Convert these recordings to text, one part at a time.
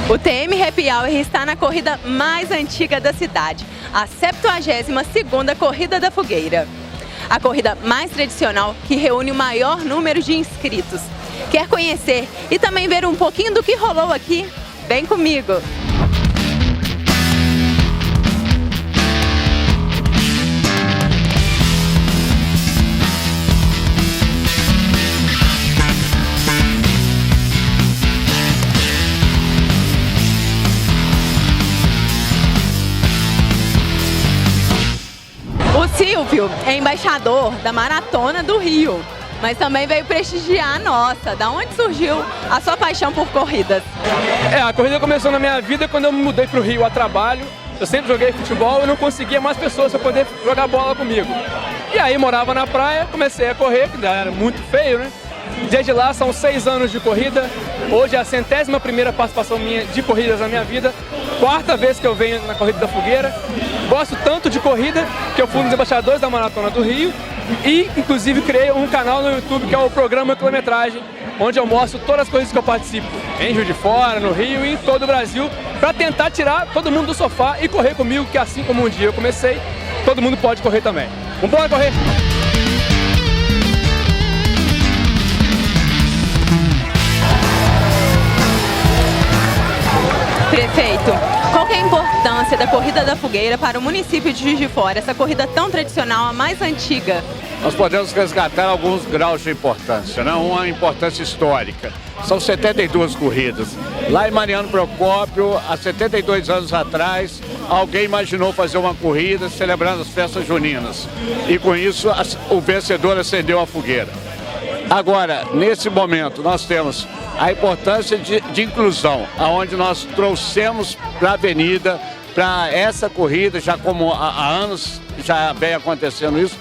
O TM Happy Hour está na corrida mais antiga da cidade, a 72ª Corrida da Fogueira. A corrida mais tradicional que reúne o maior número de inscritos. Quer conhecer e também ver um pouquinho do que rolou aqui? Vem comigo! O Silvio é embaixador da Maratona do Rio, mas também veio prestigiar a nossa. Da onde surgiu a sua paixão por corridas? A corrida começou na minha vida quando eu me mudei para o Rio a trabalho. Eu sempre joguei futebol e não conseguia mais pessoas para poder jogar bola comigo. E aí morava na praia, comecei a correr, que era muito feio, né? Desde lá são 6 anos de corrida. Hoje é a 101ª participação minha de corridas na minha vida. 4ª vez que eu venho na Corrida da Fogueira. Gosto tanto de corrida que eu fui um dos embaixadores da Maratona do Rio e, inclusive, criei um canal no YouTube que é o Programa Quilometragem, onde eu mostro todas as coisas que eu participo em Juiz de Fora, no Rio e em todo o Brasil, para tentar tirar todo mundo do sofá e correr comigo, que assim como um dia eu comecei, todo mundo pode correr também. Vamos embora correr! Prefeito, qual que é a importância da Corrida da Fogueira para o município de Juiz de Fora, essa corrida tão tradicional, a mais antiga? Nós podemos resgatar alguns graus de importância, né? Uma importância histórica. São 72 corridas. Lá em Mariano Procópio, há 72 anos atrás, alguém imaginou fazer uma corrida celebrando as festas juninas. E com isso, o vencedor acendeu a fogueira. Agora, nesse momento, nós temos a importância de inclusão, aonde nós trouxemos para a avenida, para essa corrida, já como há anos já vem acontecendo isso,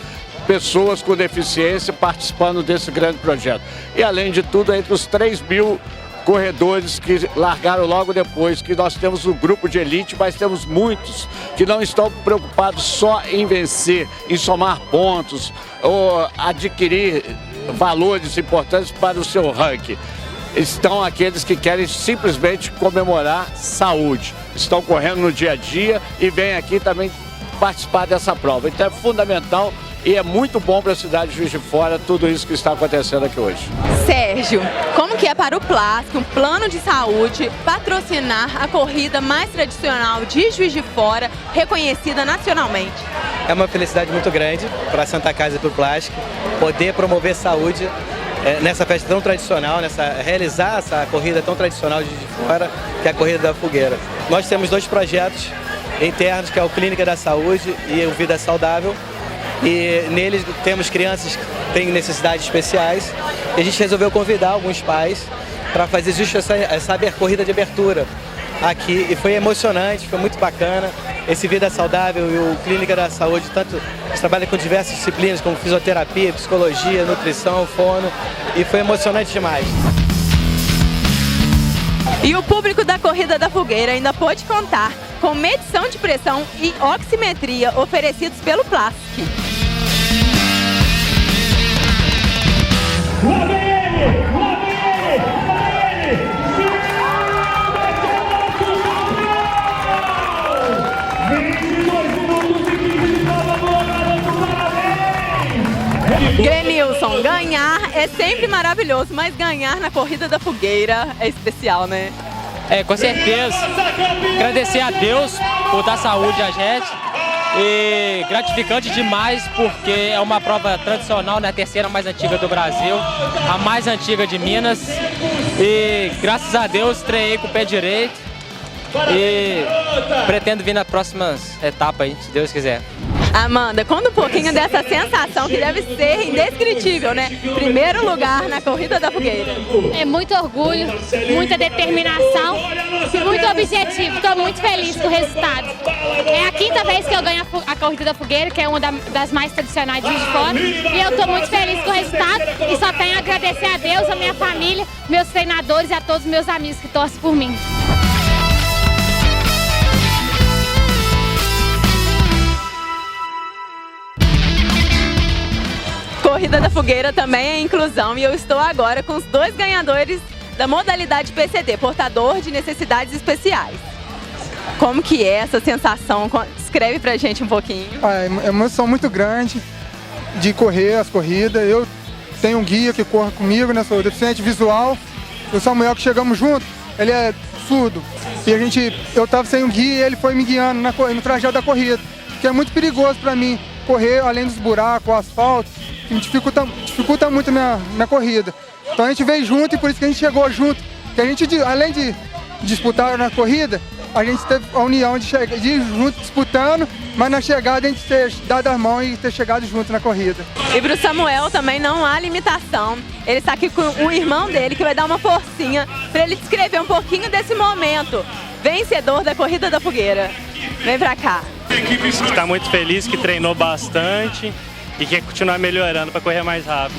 pessoas com deficiência participando desse grande projeto. E além de tudo, entre os 3.000 corredores que largaram logo depois, que nós temos o grupo de elite, mas temos muitos que não estão preocupados só em vencer, em somar pontos ou adquirir valores importantes para o seu ranking. Estão aqueles que querem simplesmente comemorar saúde. Estão correndo no dia a dia e vêm aqui também participar dessa prova. Então é fundamental e é muito bom para a cidade de Juiz de Fora tudo isso que está acontecendo aqui hoje. Sérgio, como que é para o PLASC, um plano de saúde, patrocinar a corrida mais tradicional de Juiz de Fora, reconhecida nacionalmente? É uma felicidade muito grande para a Santa Casa e para o PLASC poder promover saúde nessa festa tão tradicional, realizar essa corrida tão tradicional de Juiz de Fora, que é a Corrida da Fogueira. Nós temos 2 projetos internos, que é o Clínica da Saúde e o Vida Saudável. E neles temos crianças que têm necessidades especiais. E a gente resolveu convidar alguns pais para fazer justo essa corrida de abertura aqui. E foi emocionante, foi muito bacana. Esse Vida Saudável e o Clínica da Saúde, tanto eles trabalham com diversas disciplinas, como fisioterapia, psicologia, nutrição, fono, e foi emocionante demais. E o público da Corrida da Fogueira ainda pôde contar com medição de pressão e oximetria oferecidos pelo PLASC. Glenilson, ganhar é sempre maravilhoso, mas ganhar na Corrida da Fogueira é especial, né? Com certeza. Agradecer a Deus por dar saúde a gente. E gratificante demais porque é uma prova tradicional, né? A 3ª mais antiga do Brasil, a mais antiga de Minas. E graças a Deus treinei com o pé direito e pretendo vir nas próximas etapas aí, se Deus quiser. Amanda, conta um pouquinho dessa sensação que deve ser indescritível, né? Primeiro lugar na Corrida da Fogueira. É muito orgulho, muita determinação e muito objetivo. Estou muito feliz com o resultado. É a 5ª vez que eu ganho a Corrida da Fogueira, que é uma das mais tradicionais de Juiz de Fora. E eu estou muito feliz com o resultado e só tenho a agradecer a Deus, a minha família, meus treinadores e a todos os meus amigos que torcem por mim. Corrida da Fogueira também é inclusão e eu estou agora com os 2 ganhadores da modalidade PCD, portador de necessidades especiais. Como que é essa sensação? Descreve pra gente um pouquinho. É uma emoção muito grande de correr as corridas. Eu tenho um guia que corre comigo, né? Sou deficiente visual. O Samuel, que chegamos junto, ele é surdo. E eu estava sem um guia e ele foi me guiando no trajeto da corrida. Que é muito perigoso para mim correr além dos buracos, o asfalto, que me dificulta muito a minha corrida. Então a gente veio junto e por isso que a gente chegou junto. Que a gente, além de disputar na corrida, a gente teve a união de ir junto disputando, mas na chegada a gente ter dado as mãos e ter chegado junto na corrida. E pro Samuel também não há limitação. Ele está aqui com o irmão dele que vai dar uma forcinha para ele descrever um pouquinho desse momento. Vencedor da Corrida da Fogueira. Vem pra cá. Está muito feliz, que treinou bastante e quer continuar melhorando para correr mais rápido.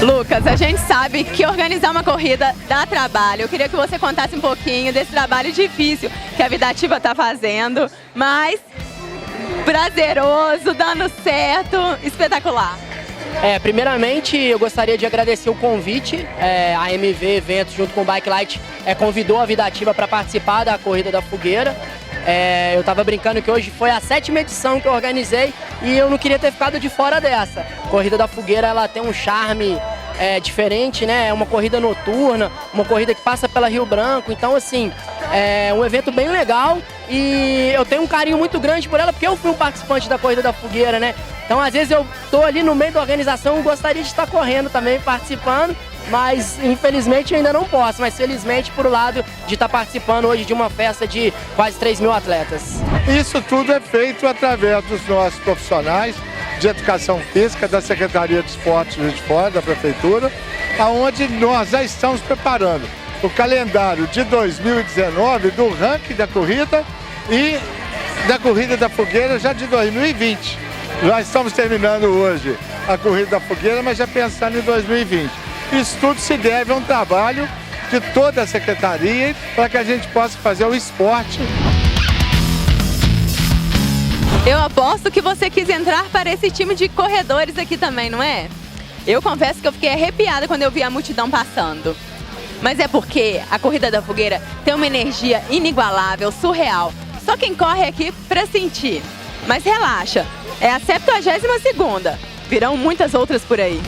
Lucas, a gente sabe que organizar uma corrida dá trabalho. Eu queria que você contasse um pouquinho desse trabalho difícil que a Vidativa está fazendo, mas prazeroso, dando certo, espetacular. Primeiramente, eu gostaria de agradecer o convite. A MV Eventos, junto com o Bike Light, convidou a Vidativa para participar da Corrida da Fogueira. Eu estava brincando que hoje foi a 7ª edição que eu organizei e eu não queria ter ficado de fora dessa. A Corrida da Fogueira, ela tem um charme diferente, né? É uma corrida noturna, uma corrida que passa pela Rio Branco. Então, assim, é um evento bem legal e eu tenho um carinho muito grande por ela porque eu fui um participante da Corrida da Fogueira, né? Então, às vezes eu tô ali no meio da organização, gostaria de estar correndo também, participando, mas infelizmente eu ainda não posso, mas felizmente por o lado de estar participando hoje de uma festa de quase 3.000 atletas. Isso tudo é feito através dos nossos profissionais de educação física da Secretaria de Esportes de Fora, da Prefeitura, onde nós já estamos preparando o calendário de 2019 do ranking da corrida e da Corrida da Fogueira já de 2020. Já estamos terminando hoje a Corrida da Fogueira, mas já pensando em 2020. Isso tudo se deve a um trabalho de toda a Secretaria para que a gente possa fazer o esporte. Eu aposto que você quis entrar para esse time de corredores aqui também, não é? Eu confesso que eu fiquei arrepiada quando eu vi a multidão passando. Mas é porque a Corrida da Fogueira tem uma energia inigualável, surreal. Só quem corre aqui para sentir. Mas relaxa, é a 72ª. Virão muitas outras por aí.